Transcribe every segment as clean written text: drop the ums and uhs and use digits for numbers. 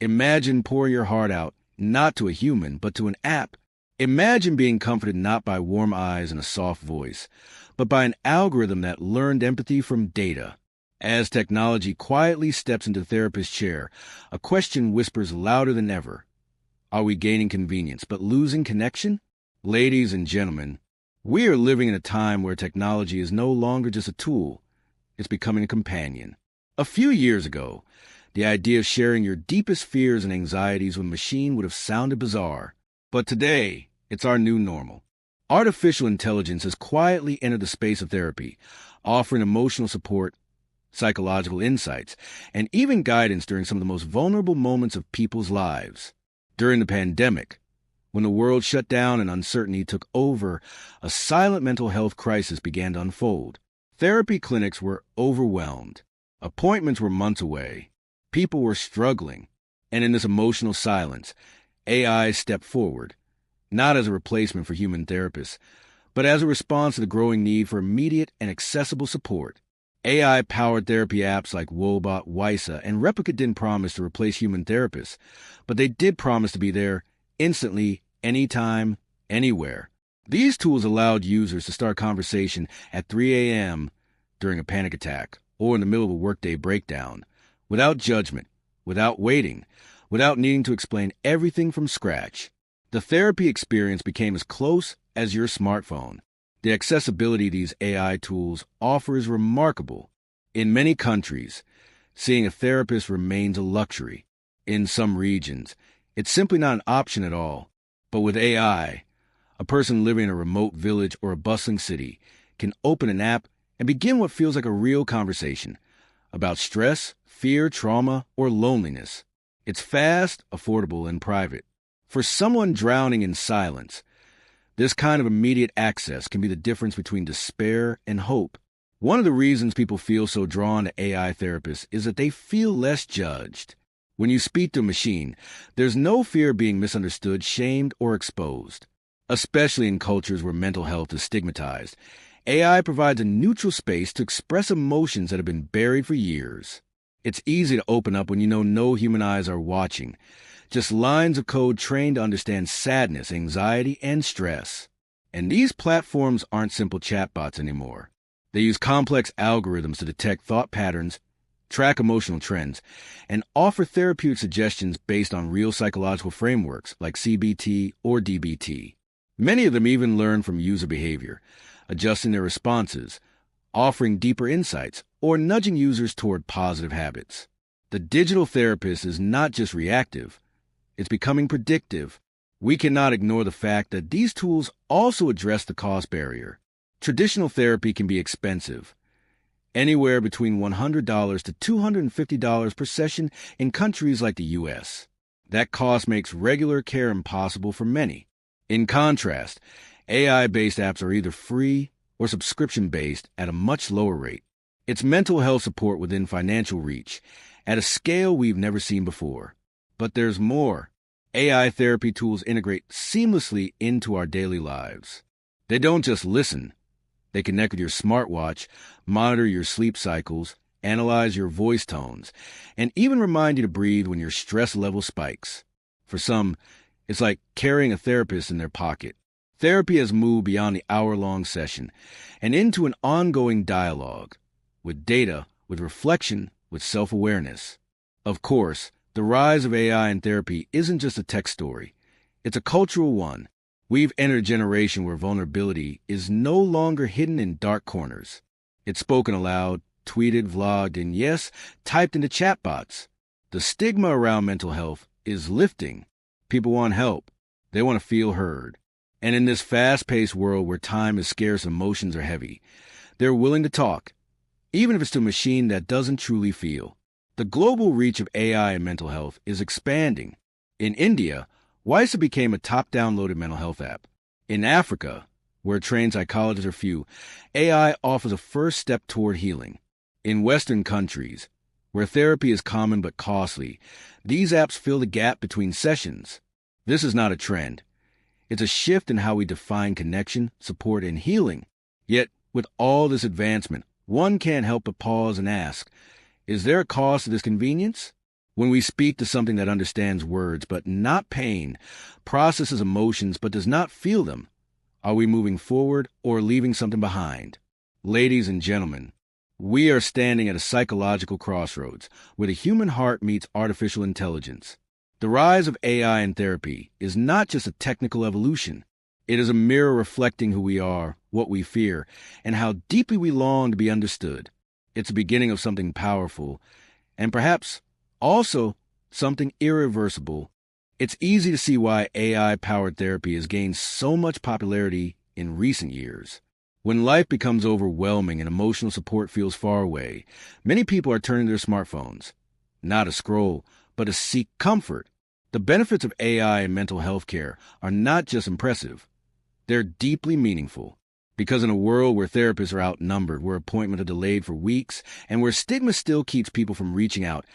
Imagine pouring your heart out, not to a human, but to an app. Imagine being comforted not by warm eyes and a soft voice, but by an algorithm that learned empathy from data. As technology quietly steps into the therapist's chair, a question whispers louder than ever. Are we gaining convenience but losing connection? Ladies and gentlemen, we are living in a time where technology is no longer just a tool, it's becoming a companion. A few years ago, the idea of sharing your deepest fears and anxieties with a machine would have sounded bizarre. But today, it's our new normal. Artificial intelligence has quietly entered the space of therapy, offering emotional support, psychological insights, and even guidance during some of the most vulnerable moments of people's lives. During the pandemic, when the world shut down and uncertainty took over, a silent mental health crisis began to unfold. Therapy clinics were overwhelmed. Appointments were months away. People were struggling. And in this emotional silence, AI stepped forward, not as a replacement for human therapists, but as a response to the growing need for immediate and accessible support. AI-powered therapy apps like Woebot, Wysa, and Replicate didn't promise to replace human therapists, but they did promise to be there instantly, anytime, anywhere. These tools allowed users to start conversation at 3 a.m. during a panic attack or in the middle of a workday breakdown, without judgment, without waiting, without needing to explain everything from scratch. The therapy experience became as close as your smartphone. The accessibility these AI tools offer is remarkable. In many countries, seeing a therapist remains a luxury. In some regions, it's simply not an option at all. But with AI, a person living in a remote village or a bustling city can open an app and begin what feels like a real conversation about stress, fear, trauma, or loneliness. It's fast, affordable, and private. For someone drowning in silence, this kind of immediate access can be the difference between despair and hope. One of the reasons people feel so drawn to AI therapists is that they feel less judged. When you speak to a machine, there's no fear of being misunderstood, shamed, or exposed. Especially in cultures where mental health is stigmatized, AI provides a neutral space to express emotions that have been buried for years. It's easy to open up when you know no human eyes are watching, just lines of code trained to understand sadness, anxiety, and stress. And these platforms aren't simple chatbots anymore. They use complex algorithms to detect thought patterns, track emotional trends, and offer therapeutic suggestions based on real psychological frameworks like CBT or DBT. Many of them even learn from user behavior, adjusting their responses, offering deeper insights, or nudging users toward positive habits. The digital therapist is not just reactive, it's becoming predictive. We cannot ignore the fact that these tools also address the cost barrier. Traditional therapy can be expensive, anywhere between $100 to $250 per session in countries like the U.S. That cost makes regular care impossible for many. In contrast, AI-based apps are either free or subscription-based at a much lower rate. It's mental health support within financial reach, at a scale we've never seen before. But there's more. AI therapy tools integrate seamlessly into our daily lives. They don't just listen. They connect with your smartwatch, monitor your sleep cycles, analyze your voice tones, and even remind you to breathe when your stress level spikes. For some, it's like carrying a therapist in their pocket. Therapy has moved beyond the hour-long session and into an ongoing dialogue, with data, with reflection, with self-awareness. Of course, the rise of AI in therapy isn't just a tech story. It's a cultural one. We've entered a generation where vulnerability is no longer hidden in dark corners. It's spoken aloud, tweeted, vlogged, and yes, typed into chatbots. The stigma around mental health is lifting. People want help. They want to feel heard. And in this fast-paced world where time is scarce and emotions are heavy, they're willing to talk, even if it's to a machine that doesn't truly feel. The global reach of AI in mental health is expanding. In India, Wysa became a top-downloaded mental health app. In Africa, where trained psychologists are few, AI offers a first step toward healing. In Western countries, where therapy is common but costly, these apps fill the gap between sessions. This is not a trend. It's a shift in how we define connection, support, and healing. Yet, with all this advancement, one can't help but pause and ask, is there a cost to this convenience? When we speak to something that understands words but not pain, processes emotions but does not feel them, are we moving forward or leaving something behind? Ladies and gentlemen, we are standing at a psychological crossroads where the human heart meets artificial intelligence. The rise of AI in therapy is not just a technical evolution. It is a mirror reflecting who we are, what we fear, and how deeply we long to be understood. It's the beginning of something powerful, and perhaps also something irreversible. It's easy to see why AI-powered therapy has gained so much popularity in recent years. When life becomes overwhelming and emotional support feels far away, many people are turning to their smartphones, not to scroll, but to seek comfort. The benefits of AI in mental health care are not just impressive, they're deeply meaningful. Because in a world where therapists are outnumbered, where appointments are delayed for weeks, and where stigma still keeps people from reaching out,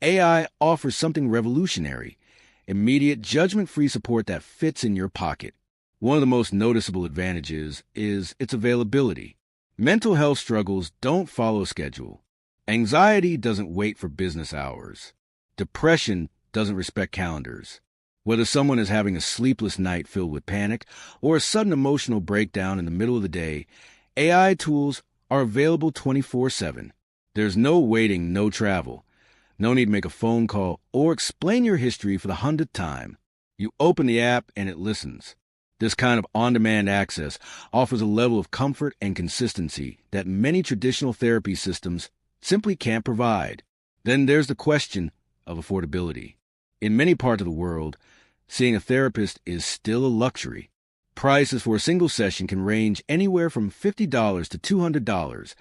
AI offers something revolutionary: immediate, judgment-free support that fits in your pocket. One of the most noticeable advantages is its availability. Mental health struggles don't follow a schedule. Anxiety doesn't wait for business hours. Depression doesn't respect calendars. Whether someone is having a sleepless night filled with panic or a sudden emotional breakdown in the middle of the day, AI tools are available 24/7. There's no waiting, no travel. No need to make a phone call or explain your history for the 100th time. You open the app and it listens. This kind of on-demand access offers a level of comfort and consistency that many traditional therapy systems simply can't provide. Then there's the question of affordability. In many parts of the world, seeing a therapist is still a luxury. Prices for a single session can range anywhere from $50 to $200,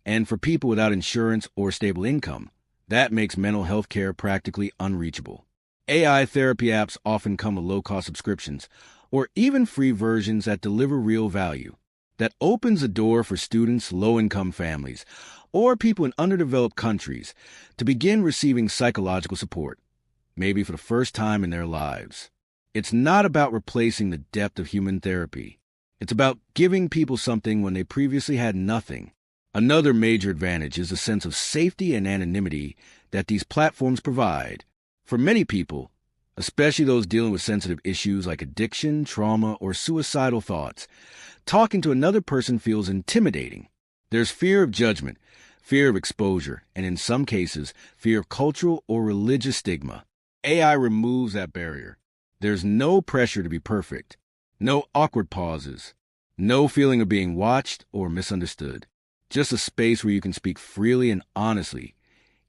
and for people without insurance or stable income, that makes mental health care practically unreachable. AI therapy apps often come with low-cost subscriptions, or even free versions that deliver real value. That opens the door for students, low-income families, or people in underdeveloped countries to begin receiving psychological support, maybe for the first time in their lives. It's not about replacing the depth of human therapy. It's about giving people something when they previously had nothing. Another major advantage is the sense of safety and anonymity that these platforms provide. For many people, especially those dealing with sensitive issues like addiction, trauma, or suicidal thoughts, talking to another person feels intimidating. There's fear of judgment, fear of exposure, and in some cases, fear of cultural or religious stigma. AI removes that barrier. There's no pressure to be perfect, no awkward pauses, no feeling of being watched or misunderstood. Just a space where you can speak freely and honestly,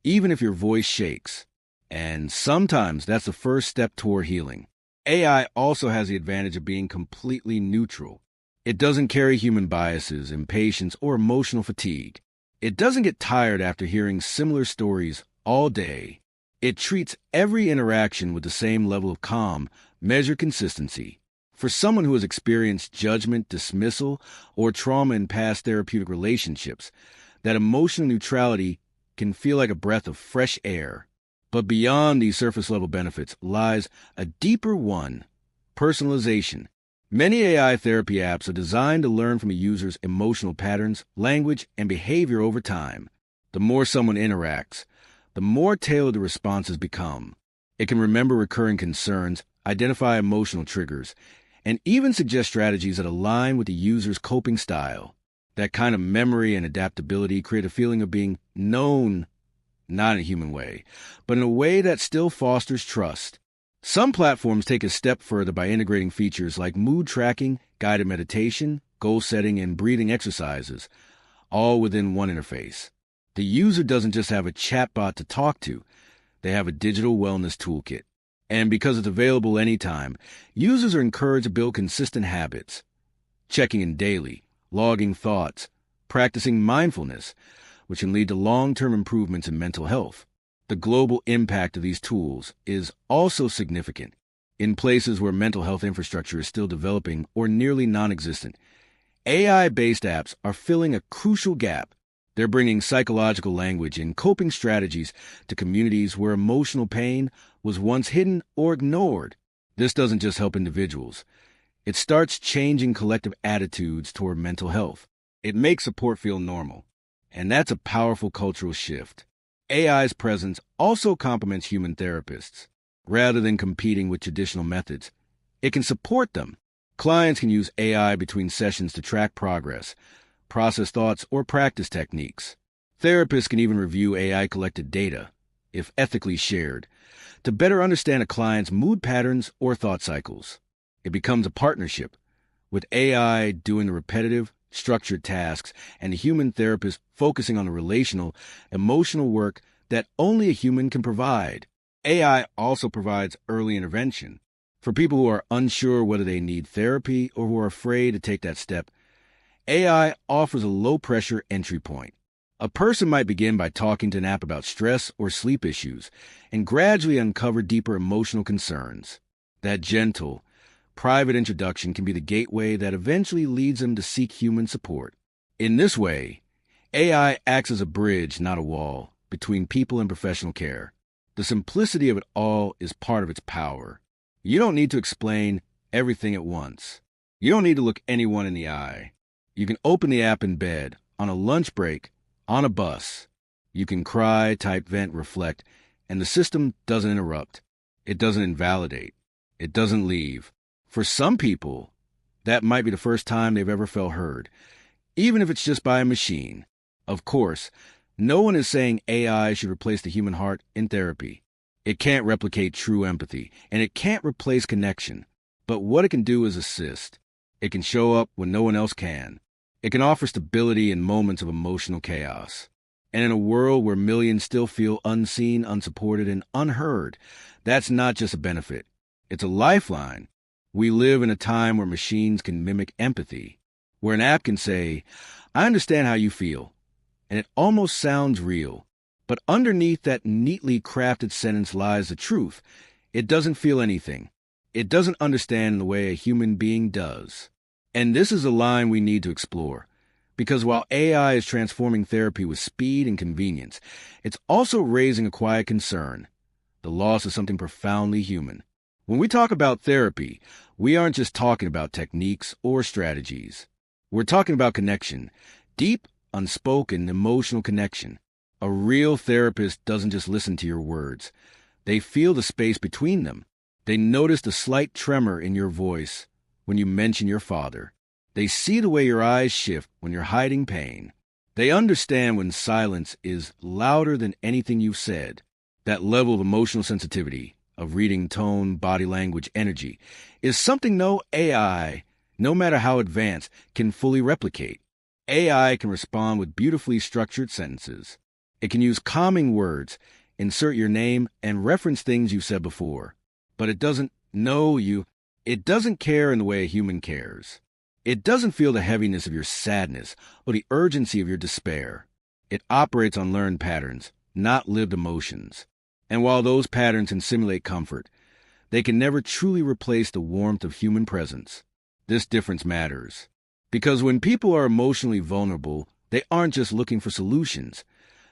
even if your voice shakes. And sometimes that's the first step toward healing. AI also has the advantage of being completely neutral. It doesn't carry human biases, impatience, or emotional fatigue. It doesn't get tired after hearing similar stories all day. It treats every interaction with the same level of calm, measured consistency. For someone who has experienced judgment, dismissal, or trauma in past therapeutic relationships, that emotional neutrality can feel like a breath of fresh air. But beyond these surface-level benefits lies a deeper one: personalization. Many AI therapy apps are designed to learn from a user's emotional patterns, language, and behavior over time. The more someone interacts, the more tailored the responses become. It can remember recurring concerns, identify emotional triggers, and even suggest strategies that align with the user's coping style. That kind of memory and adaptability create a feeling of being known, not in a human way, but in a way that still fosters trust. Some platforms take a step further by integrating features like mood tracking, guided meditation, goal setting, and breathing exercises, all within one interface. The user doesn't just have a chatbot to talk to, they have a digital wellness toolkit. And because it's available anytime, users are encouraged to build consistent habits, checking in daily, logging thoughts, practicing mindfulness, which can lead to long-term improvements in mental health. The global impact of these tools is also significant. In places where mental health infrastructure is still developing or nearly non-existent, AI-based apps are filling a crucial gap. They're bringing psychological language and coping strategies to communities where emotional pain was once hidden or ignored. This doesn't just help individuals. It starts changing collective attitudes toward mental health. It makes support feel normal. And that's a powerful cultural shift. AI's presence also complements human therapists. Rather than competing with traditional methods, it can support them. Clients can use AI between sessions to track progress, process thoughts, or practice techniques. Therapists can even review AI-collected data, if ethically shared, to better understand a client's mood patterns or thought cycles. It becomes a partnership, with AI doing the repetitive, structured tasks and a human therapist focusing on the relational, emotional work that only a human can provide. AI also provides early intervention. For people who are unsure whether they need therapy or who are afraid to take that step, AI offers a low-pressure entry point. A person might begin by talking to an app about stress or sleep issues and gradually uncover deeper emotional concerns. That gentle, private introduction can be the gateway that eventually leads them to seek human support. In this way, AI acts as a bridge, not a wall, between people and professional care. The simplicity of it all is part of its power. You don't need to explain everything at once. You don't need to look anyone in the eye. You can open the app in bed, on a lunch break, on a bus. You can cry, type, vent, reflect, and the system doesn't interrupt. It doesn't invalidate. It doesn't leave. For some people, that might be the first time they've ever felt heard, even if it's just by a machine. Of course, no one is saying AI should replace the human heart in therapy. It can't replicate true empathy, and it can't replace connection. But what it can do is assist. It can show up when no one else can. It can offer stability in moments of emotional chaos. And in a world where millions still feel unseen, unsupported, and unheard, that's not just a benefit. It's a lifeline. We live in a time where machines can mimic empathy, where an app can say, "I understand how you feel," and it almost sounds real. But underneath that neatly crafted sentence lies the truth. It doesn't feel anything. It doesn't understand in the way a human being does. And this is a line we need to explore. Because while AI is transforming therapy with speed and convenience, it's also raising a quiet concern: the loss of something profoundly human. When we talk about therapy, we aren't just talking about techniques or strategies. We're talking about connection, deep, unspoken, emotional connection. A real therapist doesn't just listen to your words. They feel the space between them. They notice the slight tremor in your voice when you mention your father. They see the way your eyes shift when you're hiding pain. They understand when silence is louder than anything you've said. That level of emotional sensitivity, of reading tone, body language, energy, is something no AI, no matter how advanced, can fully replicate. AI can respond with beautifully structured sentences. It can use calming words, insert your name, and reference things you said before. But it doesn't know you. It doesn't care in the way a human cares. It doesn't feel the heaviness of your sadness or the urgency of your despair. It operates on learned patterns, not lived emotions. And while those patterns can simulate comfort, they can never truly replace the warmth of human presence. This difference matters. Because when people are emotionally vulnerable, they aren't just looking for solutions.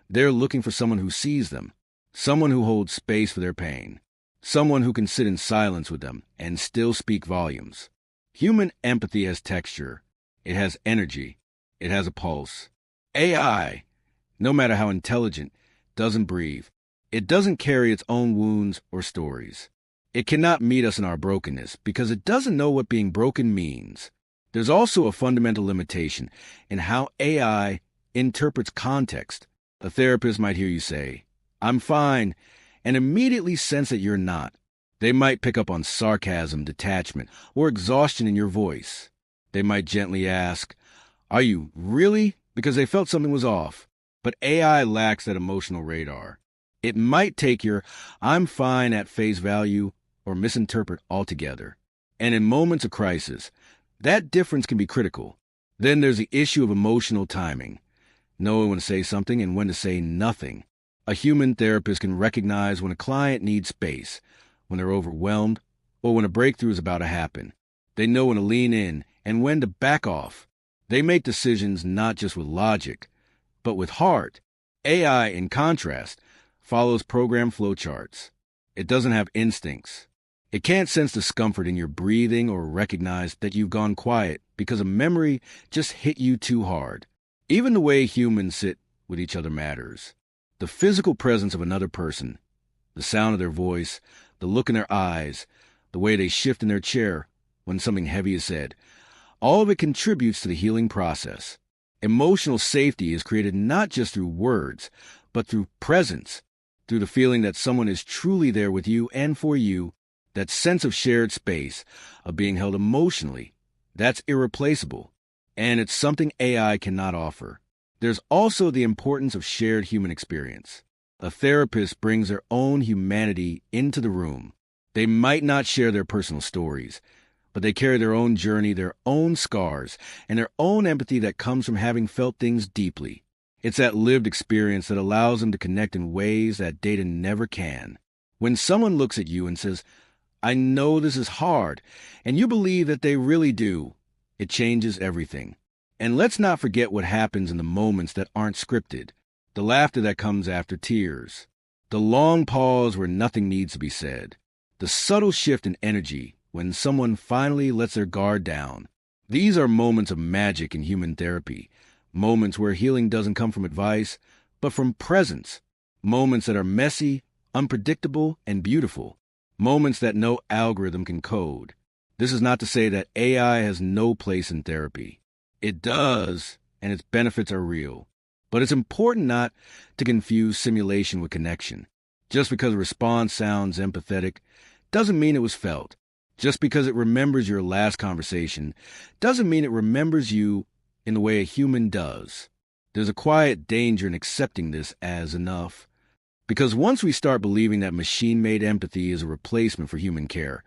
They're looking for someone who sees them, someone who holds space for their pain, someone who can sit in silence with them and still speak volumes. Human empathy has texture. It has energy. It has a pulse. AI, no matter how intelligent, doesn't breathe. It doesn't carry its own wounds or stories. It cannot meet us in our brokenness because it doesn't know what being broken means. There's also a fundamental limitation in how AI interprets context. A therapist might hear you say, "I'm fine," and immediately sense that you're not. They might pick up on sarcasm, detachment, or exhaustion in your voice. They might gently ask, "Are you really?" because they felt something was off. But AI lacks that emotional radar. It might take your "I'm fine" at face value or misinterpret altogether. And in moments of crisis, that difference can be critical. Then there's the issue of emotional timing. Knowing when to say something and when to say nothing. A human therapist can recognize when a client needs space, when they're overwhelmed, or when a breakthrough is about to happen. They know when to lean in and when to back off. They make decisions not just with logic, but with heart. AI, in contrast, follows program flowcharts. It doesn't have instincts. It can't sense discomfort in your breathing or recognize that you've gone quiet because a memory just hit you too hard. Even the way humans sit with each other matters. The physical presence of another person, the sound of their voice, the look in their eyes, the way they shift in their chair when something heavy is said, all of it contributes to the healing process. Emotional safety is created not just through words, but through presence, through the feeling that someone is truly there with you and for you, that sense of shared space, of being held emotionally. That's irreplaceable, and it's something AI cannot offer. There's also the importance of shared human experience. A therapist brings their own humanity into the room. They might not share their personal stories, but they carry their own journey, their own scars, and their own empathy that comes from having felt things deeply. It's that lived experience that allows them to connect in ways that data never can. When someone looks at you and says, "I know this is hard," and you believe that they really do, it changes everything. And let's not forget what happens in the moments that aren't scripted. The laughter that comes after tears. The long pause where nothing needs to be said. The subtle shift in energy when someone finally lets their guard down. These are moments of magic in human therapy. Moments where healing doesn't come from advice, but from presence. Moments that are messy, unpredictable, and beautiful. Moments that no algorithm can code. This is not to say that AI has no place in therapy. It does, and its benefits are real. But it's important not to confuse simulation with connection. Just because a response sounds empathetic doesn't mean it was felt. Just because it remembers your last conversation doesn't mean it remembers you in the way a human does. There's a quiet danger in accepting this as enough. Because once we start believing that machine-made empathy is a replacement for human care,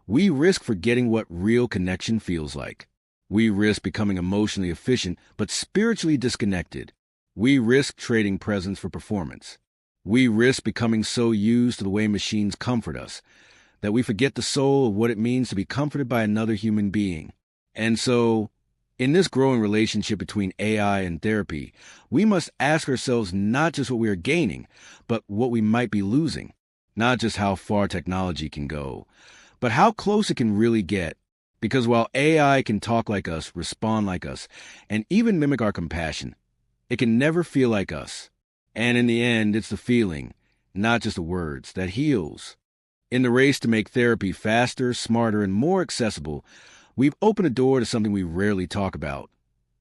we risk forgetting what real connection feels like. We risk becoming emotionally efficient but spiritually disconnected. We risk trading presence for performance. We risk becoming so used to the way machines comfort us that we forget the soul of what it means to be comforted by another human being. And so, in this growing relationship between AI and therapy, we must ask ourselves not just what we are gaining, but what we might be losing. Not just how far technology can go, but how close it can really get. Because while AI can talk like us, respond like us, and even mimic our compassion, it can never feel like us. And in the end, it's the feeling, not just the words, that heals. In the race to make therapy faster, smarter, and more accessible, we've opened a door to something we rarely talk about: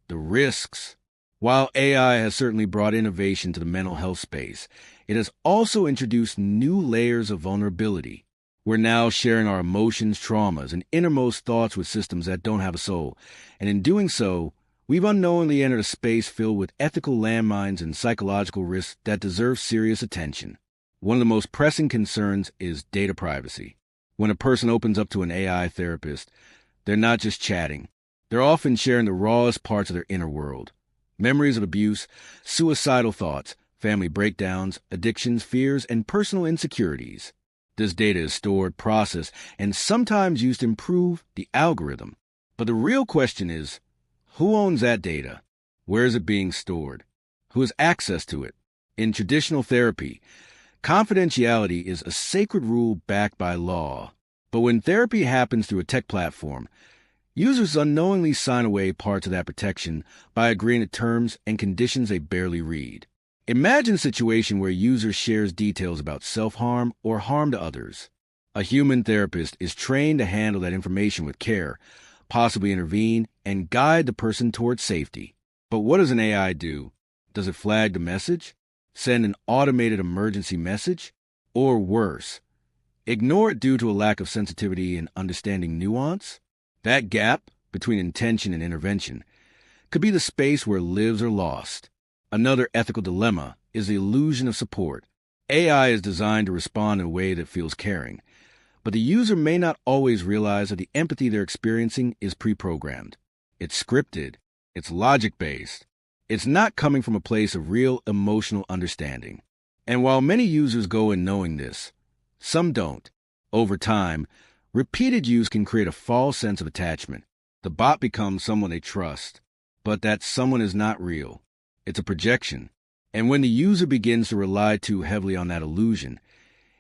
the risks. While AI has certainly brought innovation to the mental health space, it has also introduced new layers of vulnerability. We're now sharing our emotions, traumas, and innermost thoughts with systems that don't have a soul, and in doing so, we've unknowingly entered a space filled with ethical landmines and psychological risks that deserve serious attention. One of the most pressing concerns is data privacy. When a person opens up to an AI therapist, they're not just chatting. They're often sharing the rawest parts of their inner world. Memories of abuse, suicidal thoughts, family breakdowns, addictions, fears, and personal insecurities. This data is stored, processed, and sometimes used to improve the algorithm. But the real question is, who owns that data? Where is it being stored? Who has access to it? In traditional therapy, confidentiality is a sacred rule backed by law. But when therapy happens through a tech platform, users unknowingly sign away parts of that protection by agreeing to terms and conditions they barely read. Imagine a situation where a user shares details about self-harm or harm to others. A human therapist is trained to handle that information with care, possibly intervene, and guide the person towards safety. But what does an AI do? Does it flag the message? Send an automated emergency message? Or worse, ignore it due to a lack of sensitivity and understanding nuance? That gap between intention and intervention could be the space where lives are lost. Another ethical dilemma is the illusion of support. AI is designed to respond in a way that feels caring, but the user may not always realize that the empathy they're experiencing is pre-programmed. It's scripted. It's logic-based. It's not coming from a place of real emotional understanding. And while many users go in knowing this, some don't. Over time, repeated use can create a false sense of attachment. The bot becomes someone they trust, but that someone is not real. It's a projection. And when the user begins to rely too heavily on that illusion,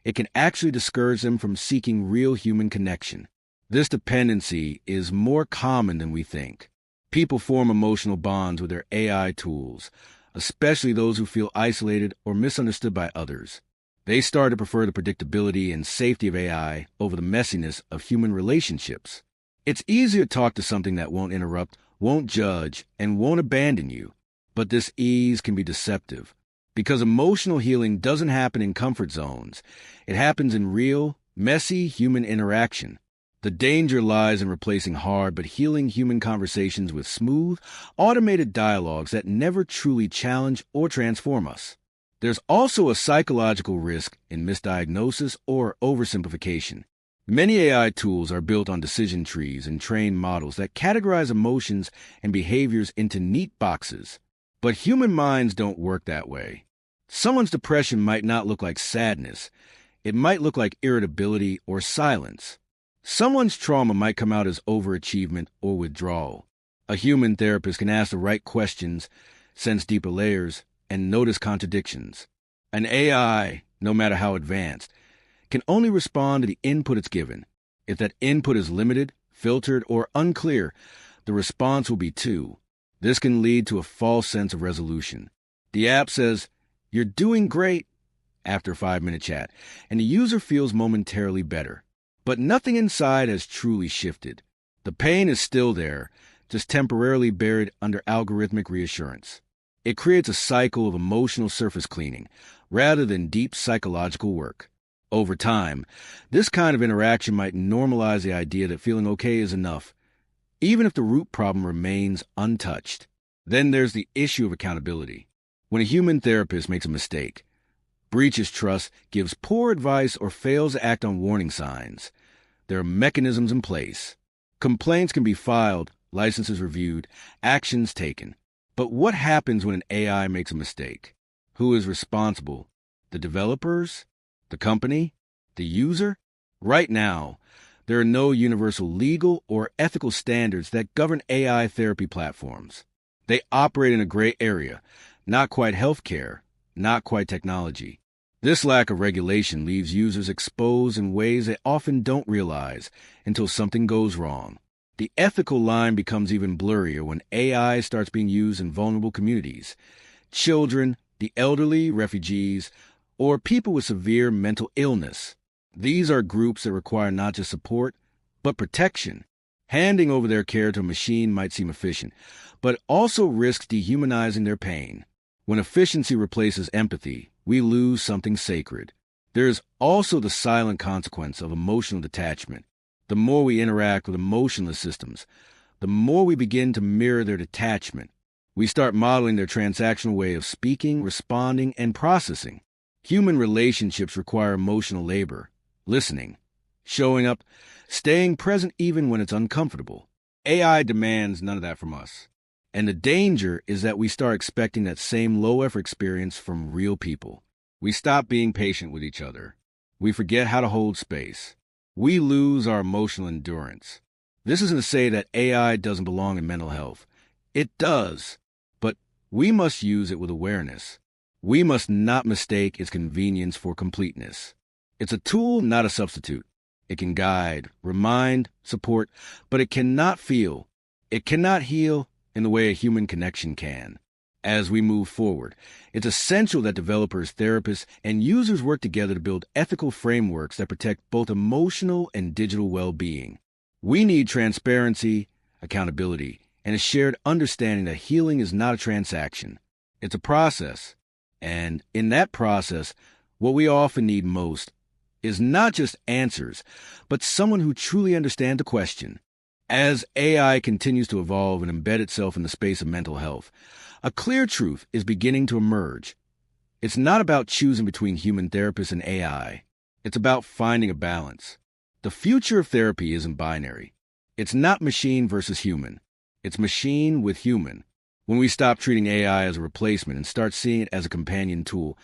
it can actually discourage them from seeking real human connection. This dependency is more common than we think. People form emotional bonds with their AI tools, especially those who feel isolated or misunderstood by others. They start to prefer the predictability and safety of AI over the messiness of human relationships. It's easier to talk to something that won't interrupt, won't judge, and won't abandon you. But this ease can be deceptive, because emotional healing doesn't happen in comfort zones. It happens in real, messy human interaction. The danger lies in replacing hard but healing human conversations with smooth, automated dialogues that never truly challenge or transform us. There's also a psychological risk in misdiagnosis or oversimplification. Many AI tools are built on decision trees and trained models that categorize emotions and behaviors into neat boxes. But human minds don't work that way. Someone's depression might not look like sadness. It might look like irritability or silence. Someone's trauma might come out as overachievement or withdrawal. A human therapist can ask the right questions, sense deeper layers, and notice contradictions. An AI, no matter how advanced, can only respond to the input it's given. If that input is limited, filtered, or unclear, the response will be too. This can lead to a false sense of resolution. The app says, "You're doing great," after a 5-minute chat, and the user feels momentarily better. But nothing inside has truly shifted. The pain is still there, just temporarily buried under algorithmic reassurance. It creates a cycle of emotional surface cleaning, rather than deep psychological work. Over time, this kind of interaction might normalize the idea that feeling okay is enough, even if the root problem remains untouched. Then there's the issue of accountability. When a human therapist makes a mistake, breaches trust, gives poor advice, or fails to act on warning signs, there are mechanisms in place. Complaints can be filed, licenses reviewed, actions taken. But what happens when an AI makes a mistake? Who is responsible? The developers? The company? The user? Right now, there are no universal legal or ethical standards that govern AI therapy platforms. They operate in a gray area, not quite healthcare, not quite technology. This lack of regulation leaves users exposed in ways they often don't realize until something goes wrong. The ethical line becomes even blurrier when AI starts being used in vulnerable communities. Children, the elderly, refugees, or people with severe mental illness. These are groups that require not just support, but protection. Handing over their care to a machine might seem efficient, but also risks dehumanizing their pain. When efficiency replaces empathy, we lose something sacred. There is also the silent consequence of emotional detachment. The more we interact with emotionless systems, the more we begin to mirror their detachment. We start modeling their transactional way of speaking, responding, and processing. Human relationships require emotional labor, listening, showing up, staying present even when it's uncomfortable. AI demands none of that from us. And the danger is that we start expecting that same low-effort experience from real people. We stop being patient with each other. We forget how to hold space. We lose our emotional endurance. This isn't to say that AI doesn't belong in mental health. It does. But we must use it with awareness. We must not mistake its convenience for completeness. It's a tool, not a substitute. It can guide, remind, support, but it cannot feel. It cannot heal in the way a human connection can. As we move forward, it's essential that developers, therapists, and users work together to build ethical frameworks that protect both emotional and digital well-being. We need transparency, accountability, and a shared understanding that healing is not a transaction. It's a process. And in that process, what we often need most is not just answers, but someone who truly understands the question. As AI continues to evolve and embed itself in the space of mental health, a clear truth is beginning to emerge. It's not about choosing between human therapists and AI. It's about finding a balance. The future of therapy isn't binary. It's not machine versus human. It's machine with human. When we stop treating AI as a replacement and start seeing it as a companion tool,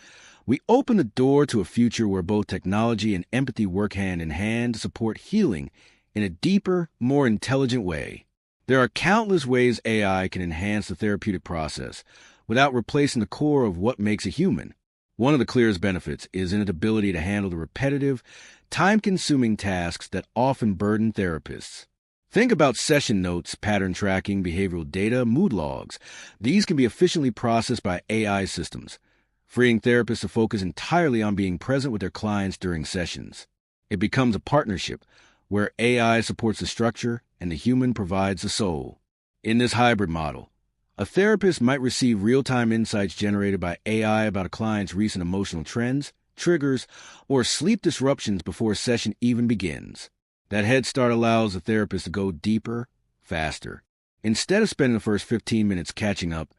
we open the door to a future where both technology and empathy work hand in hand to support healing in a deeper, more intelligent way. There are countless ways AI can enhance the therapeutic process without replacing the core of what makes a human. One of the clearest benefits is in its ability to handle the repetitive, time-consuming tasks that often burden therapists. Think about session notes, pattern tracking, behavioral data, mood logs. These can be efficiently processed by AI systems, freeing therapists to focus entirely on being present with their clients during sessions. It becomes a partnership where AI supports the structure and the human provides the soul. In this hybrid model, a therapist might receive real-time insights generated by AI about a client's recent emotional trends, triggers, or sleep disruptions before a session even begins. That head start allows the therapist to go deeper, faster. Instead of spending the first 15 minutes catching up,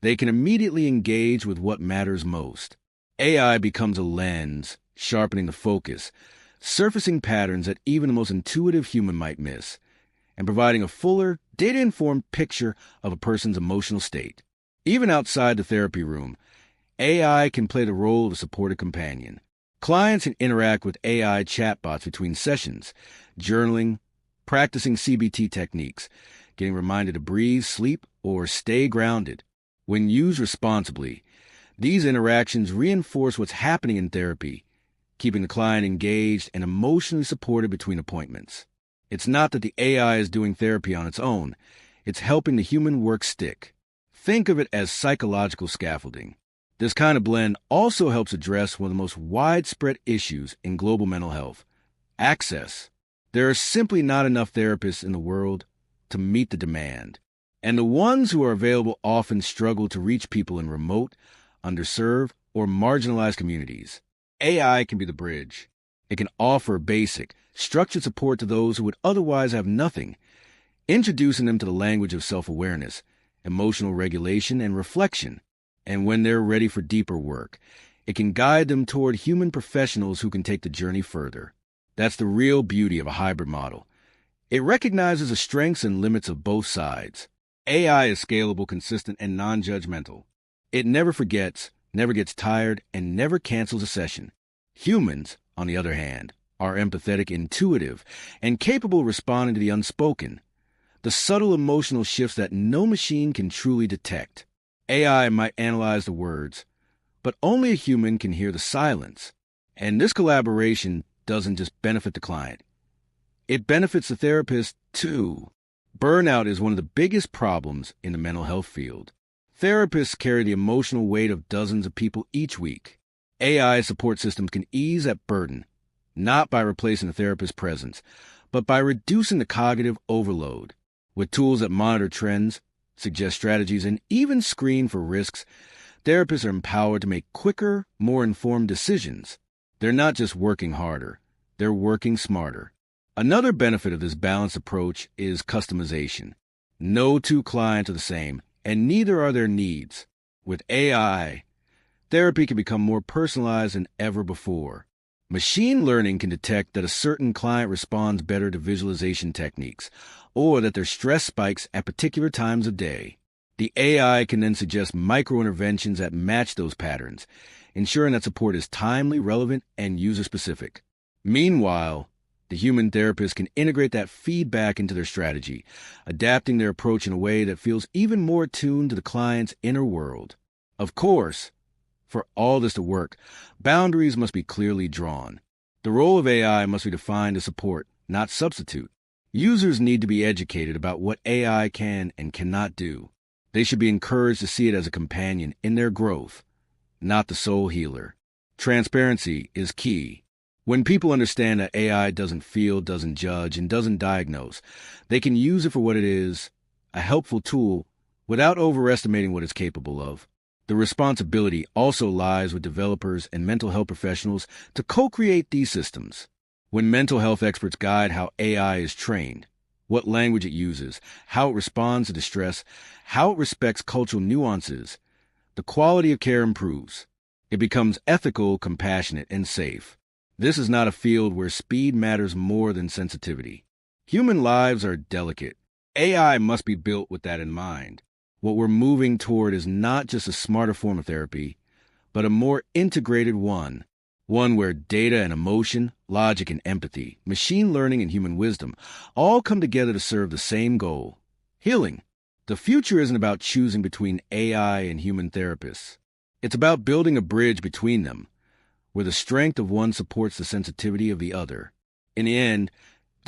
they can immediately engage with what matters most. AI becomes a lens, sharpening the focus, surfacing patterns that even the most intuitive human might miss, and providing a fuller, data-informed picture of a person's emotional state. Even outside the therapy room, AI can play the role of a supportive companion. Clients can interact with AI chatbots between sessions, journaling, practicing CBT techniques, getting reminded to breathe, sleep, or stay grounded. When used responsibly, these interactions reinforce what's happening in therapy, keeping the client engaged and emotionally supported between appointments. It's not that the AI is doing therapy on its own. It's helping the human work stick. Think of it as psychological scaffolding. This kind of blend also helps address one of the most widespread issues in global mental health: access. There are simply not enough therapists in the world to meet the demand. And the ones who are available often struggle to reach people in remote, underserved, or marginalized communities. AI can be the bridge. It can offer basic, structured support to those who would otherwise have nothing, introducing them to the language of self-awareness, emotional regulation, and reflection. And when they're ready for deeper work, it can guide them toward human professionals who can take the journey further. That's the real beauty of a hybrid model. It recognizes the strengths and limits of both sides. AI is scalable, consistent, and non-judgmental. It never forgets, never gets tired, and never cancels a session. Humans, on the other hand, are empathetic, intuitive, and capable of responding to the unspoken, the subtle emotional shifts that no machine can truly detect. AI might analyze the words, but only a human can hear the silence. And this collaboration doesn't just benefit the client. It benefits the therapist, too. Burnout is one of the biggest problems in the mental health field. Therapists carry the emotional weight of dozens of people each week. AI support systems can ease that burden, not by replacing the therapist's presence, but by reducing the cognitive overload. With tools that monitor trends, suggest strategies, and even screen for risks, therapists are empowered to make quicker, more informed decisions. They're not just working harder, they're working smarter. Another benefit of this balanced approach is customization. No two clients are the same, and neither are their needs. With AI, therapy can become more personalized than ever before. Machine learning can detect that a certain client responds better to visualization techniques, or that their stress spikes at particular times of day. The AI can then suggest micro-interventions that match those patterns, ensuring that support is timely, relevant, and user-specific. Meanwhile, the human therapist can integrate that feedback into their strategy, adapting their approach in a way that feels even more attuned to the client's inner world. Of course, for all this to work, boundaries must be clearly drawn. The role of AI must be defined as support, not substitute. Users need to be educated about what AI can and cannot do. They should be encouraged to see it as a companion in their growth, not the sole healer. Transparency is key. When people understand that AI doesn't feel, doesn't judge, and doesn't diagnose, they can use it for what it is, a helpful tool, without overestimating what it's capable of. The responsibility also lies with developers and mental health professionals to co-create these systems. When mental health experts guide how AI is trained, what language it uses, how it responds to distress, how it respects cultural nuances, the quality of care improves. It becomes ethical, compassionate, and safe. This is not a field where speed matters more than sensitivity. Human lives are delicate. AI must be built with that in mind. What we're moving toward is not just a smarter form of therapy, but a more integrated one where data and emotion, logic and empathy, machine learning and human wisdom all come together to serve the same goal: healing. The future isn't about choosing between AI and human therapists. It's about building a bridge between them, where the strength of one supports the sensitivity of the other. In the end,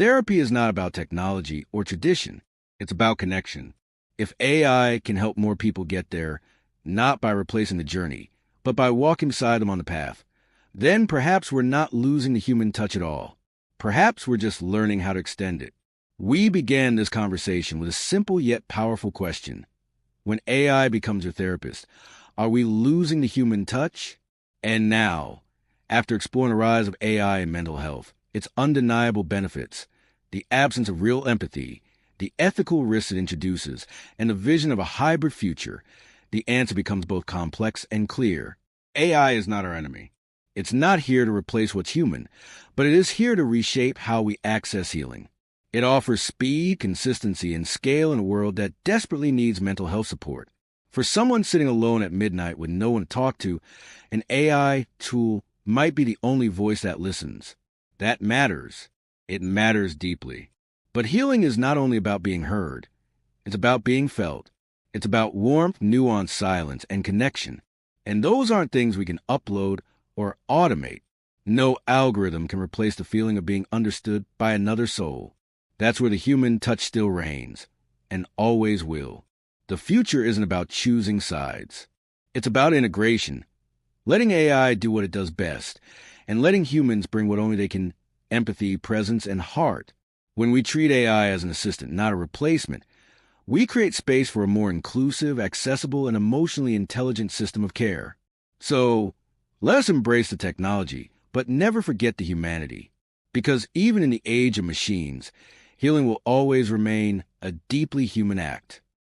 Therapy is not about technology or tradition. It's about connection. If AI can help more people get there, not by replacing the journey, but by walking beside them on the path, then perhaps we're not losing the human touch at all. Perhaps we're just learning how to extend it. We began this conversation with a simple yet powerful question. When AI becomes your therapist, are we losing the human touch? And now, after exploring the rise of AI in mental health, its undeniable benefits, the absence of real empathy, the ethical risks it introduces, and the vision of a hybrid future, the answer becomes both complex and clear. AI is not our enemy. It's not here to replace what's human, but it is here to reshape how we access healing. It offers speed, consistency, and scale in a world that desperately needs mental health support. For someone sitting alone at midnight with no one to talk to, an AI tool might be the only voice that listens. That matters. It matters deeply. But healing is not only about being heard. It's about being felt. It's about warmth, nuance, silence, and connection. And those aren't things we can upload or automate. No algorithm can replace the feeling of being understood by another soul. That's where the human touch still reigns, and always will. The future isn't about choosing sides. It's about integration, letting AI do what it does best, and letting humans bring what only they can: empathy, presence, and heart. When we treat AI as an assistant, not a replacement, we create space for a more inclusive, accessible, and emotionally intelligent system of care. So, let us embrace the technology, but never forget the humanity. Because even in the age of machines, healing will always remain a deeply human act.